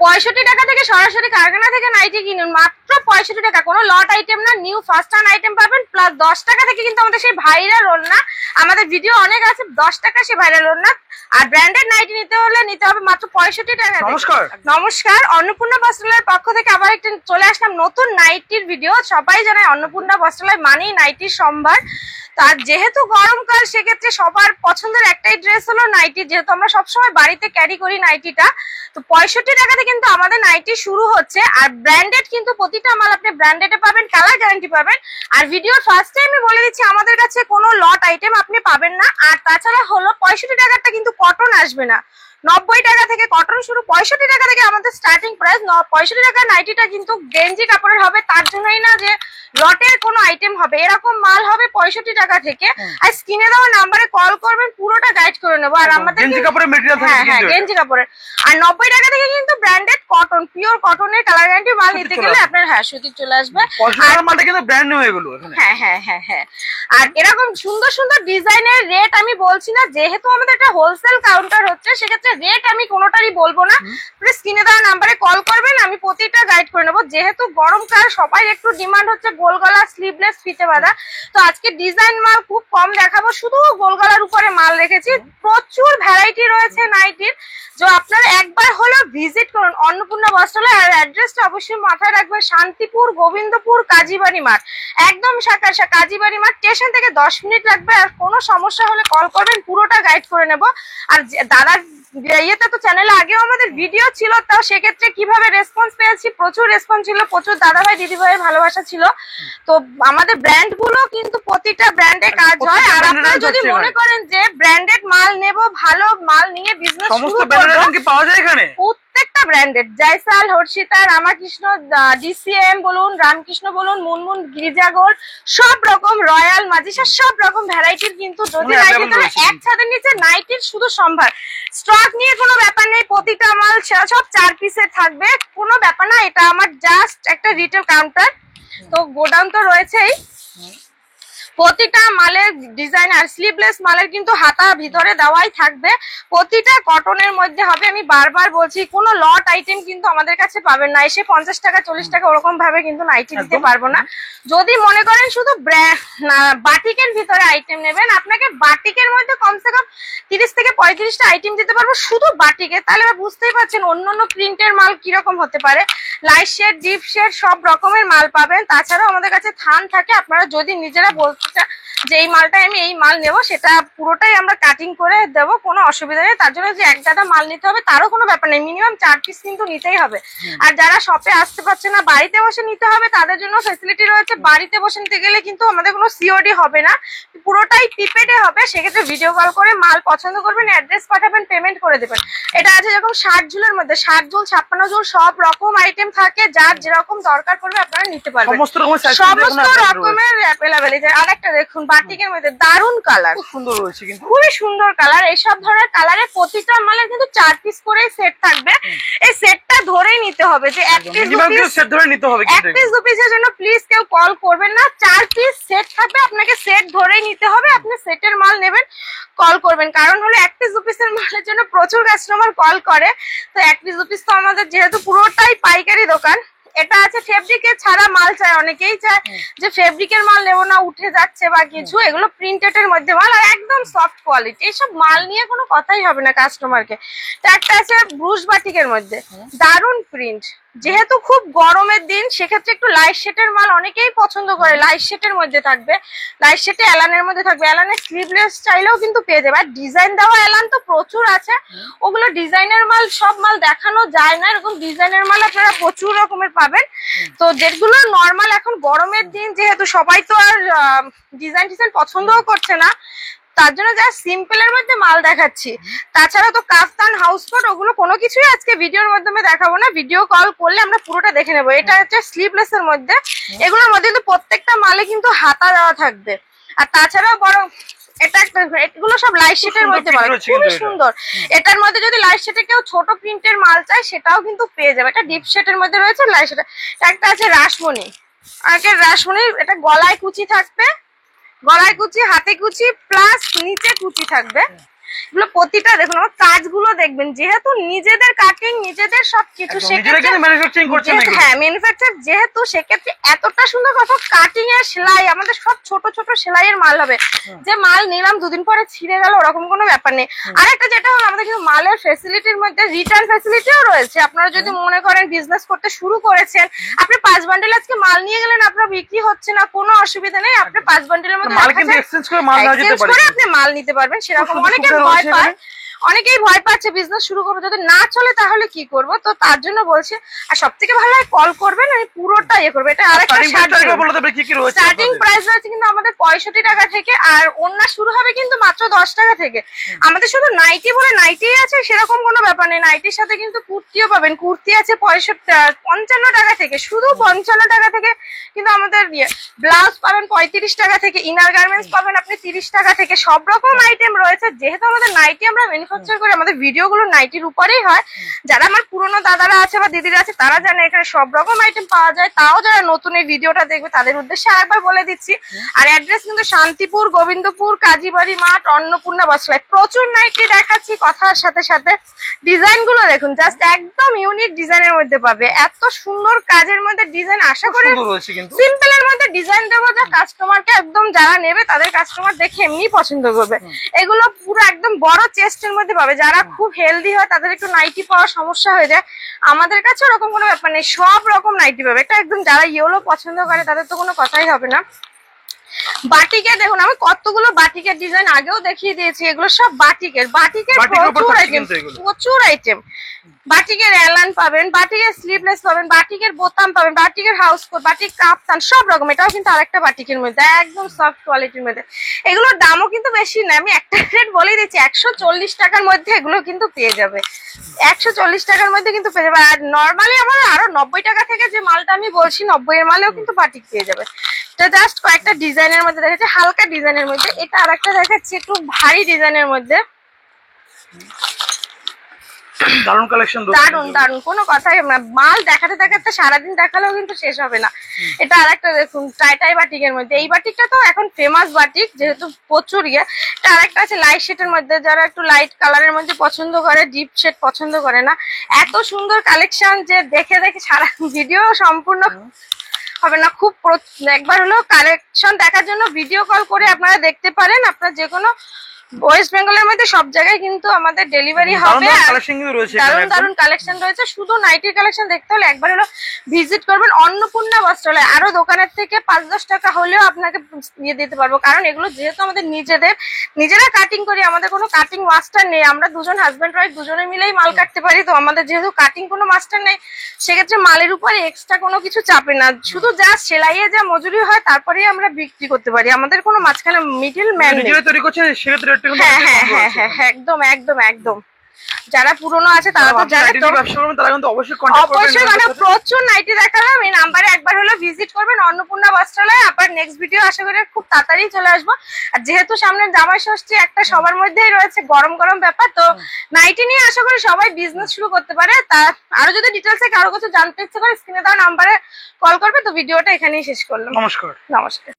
65 টাকা থেকে সরাসরি কারখানা থেকে নাইটি কিনুন, মাত্র 65 টাকা। কোনো লট আইটেম না, নিউ ফার্স্ট টাইম আইটেম পাবেন। প্লাস 10 টাকা থেকে কিন্তু আমাদের সেই ভাইরাল ওড়না, আমাদের ভিডিও অনেক আছে, 10 টাকা সেই ভাইরাল ওড়না। আর ব্র্যান্ডেড নাইটি নিতে হলে নিতে হবে মাত্র 65 টাকা। নমস্কার, অন্নপূর্ণা বস্ত্রালয়ের পক্ষ থেকে আবার একটা চলে আসলাম নতুন নাইটির ভিডিও। সবাই জানে অন্নপূর্ণা বস্ত্রালয় মানেই নাইটির সম্ভার। তার যেহেতু গরমকাল, সেক্ষেত্রে সবার পছন্দের একটাই ড্রেস হলো নাইটি, যেহেতু আমরা সবসময় বাড়িতে ক্যারি করি নাইটিটা। তো 65 টাকাতে কিন্তু আমাদের নাইটি শুরু হচ্ছে। আর ব্র্যান্ডেড কিন্তু প্রতিটা মাল আপনি ব্র্যান্ডেডে পাবেন, কালার গ্যারান্টি পাবেন। আর ভিডিওর ফার্স্টে আমি বলে দিচ্ছি, আমাদের কাছে কোনো লট আইটেম আপনি পাবেন না। আর তাছাড়া হলো 65 টাকাটা কিন্তু কটন আসবে না, 90 টাকা থেকে কটন শুরু। 65 টাকা থেকে আমাদের স্টার্টিং প্রাইস। 65 টাকার নাইটিটা কিন্তু গেঞ্জি কাপড়ের হবে, তার জন্যই না যে লটের কোনো আইটেম হবে, এরকম মাল হবে 65 টাকা থেকে। আর স্ক্রিনে দেওয়া নাম্বারে কল করবেন, পুরোটা গাইড করে নেবো। আর আমাদের গেঞ্জি কাপড়ের ম্যাটেরিয়াল থাকে, হ্যাঁ গেঞ্জি কাপড়ের। আর 90 টাকা থেকে কিন্তু ব্র্যান্ডেড কটন, পিওর কটনের কালার গ্যারান্টি মাল নিতে গেলে আপনার সুতি চলে আসবে। আর মালটা কিন্তু ব্র্যান্ড নিউ হয়ে গেল এখানে। হ্যাঁ। আর এরকম সুন্দর সুন্দর ডিজাইনের রেট আমি বলছি না, যেহেতু আমাদের একটা হোলসেল কাউন্টার হচ্ছে, সেক্ষেত্রে রেট আমি কোনোটারই বলবো না। প্লিজ স্ক্রিনে দেওয়া নাম্বারে কল করবেন, আমি প্রতিটা গাইড করে নেবো। যেহেতু গরমকাল, সবাই একটু ডিমান্ড হচ্ছে গোল গলা স্লিভলেস ফিতে বাঁধা। তো আজকে ডিজাইন মাল খুব কম দেখাবো, শুধু গোল গলার উপরে মাল রেখেছি। প্রচুর ভ্যারাইটি রয়েছে নাইটির, যে আপনারা একবার হলো ভিজিট করুন অন্নপূর্ণা বস্ত্রালয়। আর অ্যাড্রেসটা অবশ্যই মাথায় রাখবেন, শান্তিপুর গোবিন্দপুর কাজীবাড়ি মাঠ, একদম কাজীবাড়ি মাঠ স্টেশন থেকে 10 মিনিট লাগবে। আর কোনো সমস্যা হলে কল করবেন, পুরোটা গাইড করে নেব। আর দাদার ইয়েতে তো চ্যানেলে আগেও আমাদের ভিডিও ছিল, তাও সেক্ষেত্রে কিভাবে রেসপন্স পেয়েছি, প্রচুর রেসপন্স ছিল, প্রচুর দাদাভাই দিদিভাইয়ের ভালোবাসা ছিল। তো আমাদের ব্র্যান্ড গুলো কিন্তু প্রতিটা ব্র্যান্ডে কাজ হয়। আর আপনারা যদি মনে করেন যে ব্র্যান্ডেড মাল নেব, ভালো মাল নিয়ে বিজনেস শুরু করব, পাওয়া যায় এখানে প্রত্যেকটা ব্র্যান্ডেড, জয়সাল, হর্ষিতা, রামাকৃষ্ণ, ডিসিএম বলুন, রামকৃষ্ণ বলুন, মুনমুন, গিরিজা গোল্ড, সব রকম, রয়্যাল, মাজিসা, সব রকম ভ্যারাইটির কিন্তু যদি নাইটি তাহলে এক ছাদের নিচে নাইটির শুধু সম্ভার। স্টক নিয়ে কোনো ব্যাপার নেই, প্রতিটা মাল সব 4 পিসে থাকবে, কোনো ব্যাপার না। এটা আমার জাস্ট একটা রিটেল কাউন্টার, তো গোডাউন তো রয়েছেই। প্রতিটা মালের ডিজাইন আর স্লিভলেস মালের কিন্তু হাতা ভিতরে দেওয়াই থাকবে, প্রতিটা কটনের মধ্যে হবে। আমি বারবার বলছি, কোনো লট আইটেম কিন্তু আমাদের কাছে পাবেন না। এসে 50 টাকা 40 টাকা ওরকম ভাবে কিন্তু নাইটি দিতে পারবো না। যদি মনে করেন শুধু বাটিকের ভিতরে আইটেম নেবেন, আপনাকে বাটিকের মধ্যে কমসে কম 30 থেকে 35টা আইটেম দিতে পারবো শুধু বাটিকে। তাহলে বুঝতেই পারছেন অন্যান্য প্রিন্টের মাল কিরকম হতে পারে। লাইট শেড, ডিপ শেড, সব রকমের মাল পাবেন। তাছাড়াও আমাদের কাছে থান থাকে, আপনারা যদি নিজেরা বলতে চান যে এই মালটাই আমি এই মাল নেবো, সেটা পুরোটাই আমরা কাটিং করে দেবো, কোনো অসুবিধা নেই। তার জন্য যে এক গাদা মাল নিতে হবে তারও কোনো ব্যাপার নেই, মিনিমাম 4 পিস কিন্তু নিতেই হবে। আর যারা শপে আসতে পারছে না, বাড়িতে বসে নিতে হবে, তাদের জন্য ফ্যাসিলিটি রয়েছে। বাড়িতে বসে নিতে গেলে কিন্তু আমাদের কোনো সিওডি হবে না, পুরোটাই প্রিপেডে হবে। সেক্ষেত্রে ভিডিও কল করে মাল পছন্দ করবেন, অ্যাড্রেস পাঠাবেন, পেমেন্ট করে দেবেন। এটা আছে যেরকম 60 ঝুলের মধ্যে, 60 ঝুল, 56 ঝুল, সব রকম আইটেম থাকে, যার যেরকম দরকার পড়বে আপনারা নিতে পারবেন। সমস্ত রকমের অ্যাভেলেবেল। আরেকটা দেখুন, বাটিকের মধ্যে দারুন কালার, খুব সুন্দর রয়েছে, কিন্তু খুবই সুন্দর কালার। এইসব ধরনের কালারের প্রতিটা মালের কিন্তু 4 পিস করে সেট থাকবে। এই সেটটা ধরেই নিতে হবে, যে এক পিস সেট ধরে নিতে হবে। এক পিস 2 পিসের জন্য প্লিজ কেউ কল করবেন না, 4 পিস সেট থাকবে, আপনাকে সেট ধরেই নিতে হবে। আপনি সেটের মাল নেবেন, কল করবেন। কারণ হলো 1 পিস 2 পিসের মালের জন্য প্রচুর কাস্টমার কল করে। তো 1 পিস 2 পিস তো আমাদের যেহেতু পুরোটাই পাইকারি দোকান। এটা আছে ফেব্রিকের ছাড়া মাল চায়, অনেকেই চায় যে ফেব্রিকের মাল নেবো না, উঠে যাচ্ছে বা কিছু। এগুলো প্রিন্টেড এর মধ্যে মাল, আর একদম সফট কোয়ালিটি। এইসব মাল নিয়ে কোনো কথাই হবে না কাস্টমারকে। তো একটা আছে ব্রুশ বাটিকের মধ্যে, দারুন প্রিন্ট। যেহেতু খুব গরমের দিন, সেক্ষেত্রে একটু লাইট শেডের মাল অনেকেই পছন্দ করে। লাইট শেডের মধ্যে থাকবে, লাইট শেডে এলানের মধ্যে থাকবে। এলানের স্লিভলেস চাইলেও কিন্তু পেয়ে যাবে। আর ডিজাইন দেওয়া এলান তো প্রচুর আছে, ওগুলো ডিজাইনের মাল, সব মাল দেখানো যায় না। এরকম ডিজাইনের মাল আপনারা প্রচুর রকমের পাবেন। তো যেগুলো নর্মাল, এখন গরমের দিন যেহেতু সবাই তো আর ডিজাইন পছন্দও করছে না, তার জন্য যা সিম্পল এর মধ্যে মাল দেখাচ্ছি। তাছাড়া তো কাফতান, হাউস কোট, ওগুলো কোনো কিছুই আজকে ভিডিওর মাধ্যমে দেখাবো না। ভিডিও কল করলে আমরা পুরোটা দেখে নেবো। এটা হচ্ছে স্লিভলেস এর মধ্যে, এগুলোর মধ্যে কিন্তু প্রত্যেকটা মালে কিন্তু হাতা দেওয়া থাকবে। আর তাছাড়াও বড় এটা এগুলো সব লাইট শেডের মধ্যে মাল, খুবই সুন্দর। এটার মধ্যে যদি লাইট শেডে কেউ ছোট প্রিন্টের মাল চায়, সেটাও কিন্তু পেয়ে যাবে। এটা ডিপ শেডের মধ্যে রয়েছে, লাইট শেড। একটা আছে রাসমণি, আগে রাসমণি, এটা গলায় কুচি থাকবে, গলায় কুচি, হাতে কুচি, প্লাস নিচে কুচি থাকবে। এগুলো প্রতিটা দেখুন, আমার কাজগুলো দেখবেন, যেহেতু নিজেদের কাটিং নিজেদের সবকিছু, সেক্ষেত্রে ম্যানুফ্যাকচারিং করছেন নাকি? হ্যাঁ ম্যানুফ্যাকচার যেহেতু, সেক্ষেত্রে এতটা সুন্দর কথা, কাটিং এর সেলাই আমাদের সব ছোট ছোট সেলাইয়ের মাল হবে, যে মাল নিলাম দুদিন পরে ছিঁড়ে গেল ওরকম কোনো ব্যাপার নেই। আরেকটা যেটা হলো, আমাদের কিন্তু মালের ফ্যাসিলিটির মধ্যে রিটার্ন ফ্যাসিলিটিও রয়েছে। আপনারা যদি মনে করেন বিজনেস করতে শুরু করেছেন, আপনি 5 বান্ডেল আজকে মাল নিয়ে গেলেন, আপনার বিক্রি হচ্ছে না, কোনো অসুবিধা নেই, আপনি 5 বান্ডেলের মধ্যে মাল কিন্তু এক্সচেঞ্জ করে মাল নেওয়া যেতে পারে, আপনি মাল নিতে পারবেন। সেরকম খুব অনেকে সুবিধা ভয় রয়েছে পায়, এখানে। অনেকেই ভয় পাচ্ছে বিজনেস শুরু করবো, যদি না চলে তাহলে কি করব, তো তার জন্য বলছি। আর সব থেকে ভালো হয় কল করবেন, আমি পুরোটা ইয়ে করবো। এটা আরেকটা স্টার্টিং প্রাইস রয়েছে কিন্তু আমাদের 65 টাকা থেকে, আর ওন্না শুরু হবে কিন্তু মাত্র 10 টাকা থেকে। আমাদের শুধু নাইটি বলে নাইটি আছে সেরকম কোনো ব্যাপার নেই, নাইটির সাথে কিন্তু কুর্তিও পাবেন। কুর্তি আছে 55 টাকা থেকে, শুধু 55 টাকা থেকে কিন্তু আমাদের ব্লাউজ পাবেন 35 টাকা থেকে, ইনার গার্মেন্টস পাবেন আপনি 30 টাকা থেকে, সব রকম আইটেম রয়েছে। যেহেতু আমাদের নাইটি আমরা ম্যানুফ্যাকচার করি, আমাদের ভিডিওগুলো নাইটির উপরেই হয়। যারা আমার পুরনো দাদারা আছে বা দিদিরা আছে তারা জানে এখানে সব রকম আইটেম পাওয়া যায়। তাও যারা নতুন এই ভিডিওটা দেখবে তাদের উদ্দেশ্যে আরেকবার বলে দিচ্ছি। আর অ্যাড্রেস কিন্তু শান্তিপুর, গোবিন্দপুর, কাজীবাড়ি মাঠ, অন্নপূর্ণা বস্ত্রালয়। প্রচুর নাইটি দেখাচ্ছি, কথার সাথে সাথে ডিজাইন গুলো দেখুন, জাস্ট একদম ইউনিক ডিজাইনের মধ্যে পাবে। এত সুন্দর কাজের মধ্যে ডিজাইন, আশা করি সিম্পলের মধ্যে ডিজাইন দেবো যা কাস্টমারকে একদম, যারা নেবে তাদের কাস্টমার দেখে এমনি পছন্দ করবে। এগুলো পুরো একদম বড় চেস্টের মধ্যে পাবে। যারা খুব হেলদি হয় তাদের একটু নাইটি পাওয়ার সমস্যা হয়ে যায়, আমাদের কাছে ওরকম কোনো ব্যাপার নেই, সব রকম নাইটি পাবে। এটা একদম যারা ইয়েলো পছন্দ করে তাদের তো কোনো কথাই হবে না। বাটিকে দেখুন, আমি কতগুলো বাটিকের ডিজাইন আগেও দেখিয়ে দিয়েছি, এগুলো সব বাটিকের প্রচুর আইটেম। বাটিকের এলান পাবেন, বাটিকের স্লিভলেস পাবেন, বাটিকের বোতাম পাবেন, বাটিকের হাউস কোট, বাটিক কাপ্তান, সব রকম। এটাও কিন্তু আরেকটা বাটিকের মধ্যে একদম সফট কোয়ালিটির মধ্যে। এগুলোর দামও কিন্তু বেশি না, আমি একটা রেট বলে দিচ্ছি, 140 টাকার মধ্যে এগুলো কিন্তু পেয়ে যাবে। 140 টাকার মধ্যে কিন্তু পেয়ে যাবে। আর নর্মালি আমার আরো 90 টাকা থেকে যে মালটা আমি বলছি, 90 এর মালেও কিন্তু বাটিক পেয়ে যাবে। এটা জাস্ট কয়েকটা ডিজাইনের মধ্যে দেখাচ্ছি, হালকা ডিজাইনের মধ্যে। এটা আরেকটা দেখাচ্ছি একটু ভারী ডিজাইনের মধ্যে। দারুন কালেকশন, দারুন দারুন, কোনো কথাই না। মাল দেখাতে দেখাতে সারাদিন দেখালেও কিন্তু শেষ হবে না। এটা আরেকটা দেখুন, টাই বাটিকের মধ্যে। এই বাটিকটা তো এখন ফেমাস বাটিক, যেহেতু প্রচুর ইয়ে। এটা আরেকটা আছে লাইট শেডের মধ্যে, যারা একটু লাইট কালারের মধ্যে পছন্দ করে, ডিপ শেড পছন্দ করে না। এত সুন্দর কালেকশন যে দেখে দেখে সারা ভিডিও সম্পূর্ণ হবে না। খুব একবার হলো কালেকশন দেখার জন্য ভিডিও কল করে আপনারা দেখতে পারেন। আপনার যে কোনো ওয়েস্ট বেঙ্গলের মধ্যে সব জায়গায় কিন্তু আমাদের ডেলিভারি হবে। দারুণ দারুণ কালেকশন রয়েছে। শুধু নাইটির কালেকশন দেখতে হলে একবার হলো ভিজিট করবেন অন্নপূর্ণা বস্ত্রালয়। আরো দোকানের থেকে 5-10 টাকা হলেও আপনাকে দিয়ে দিতে পারবো, কারণ এগুলো যেহেতু আমাদের নিজেরা কাটিং করি, আমাদের কোনো কাটিং মাস্টার নেই। আমরা দুজন হাজবেন্ড ওয়াইফ দুজনে মিলেই মাল কাটতে পারি, তো আমাদের যেহেতু কাটিং কোনো মাস্টার নেই, সেক্ষেত্রে মালের উপরে এক্সট্রা কোনো কিছু চাপে না। শুধু যা সেলাইয়ে যা মজুরি হয় তারপরেই আমরা বিক্রি করতে পারি, আমাদের কোনো মাঝখানে মিডল ম্যান নেই। হ্যাঁ হ্যাঁ হ্যাঁ হ্যাঁ হ্যাঁ, একদম একদম একদম। যারা পুরনো আছে তারা তো জানে, অবশ্যই মানে প্রচুর নাইটি দেখালাম। এই নাম্বারে একবার হলো ভিজিট করবেন অন্নপূর্ণা বস্ত্রালয়। আবার নেক্সট ভিডিও আশা করি খুব তাড়াতাড়ি চলে আসবো। আর যেহেতু সামনে জামাই ষষ্ঠী, একটা সবার মধ্যেই রয়েছে গরম গরম ব্যাপার, তো নাইটি নিয়ে আশা করি সবাই বিজনেস শুরু করতে পারে। তা আরো যদি ডিটেলস থেকে আরো কিছু জানতে ইচ্ছে করে স্ক্রিনে দেওয়া নাম্বারে কল করবে। তো ভিডিওটা এখানেই শেষ করলাম। নমস্কার। নমস্কার।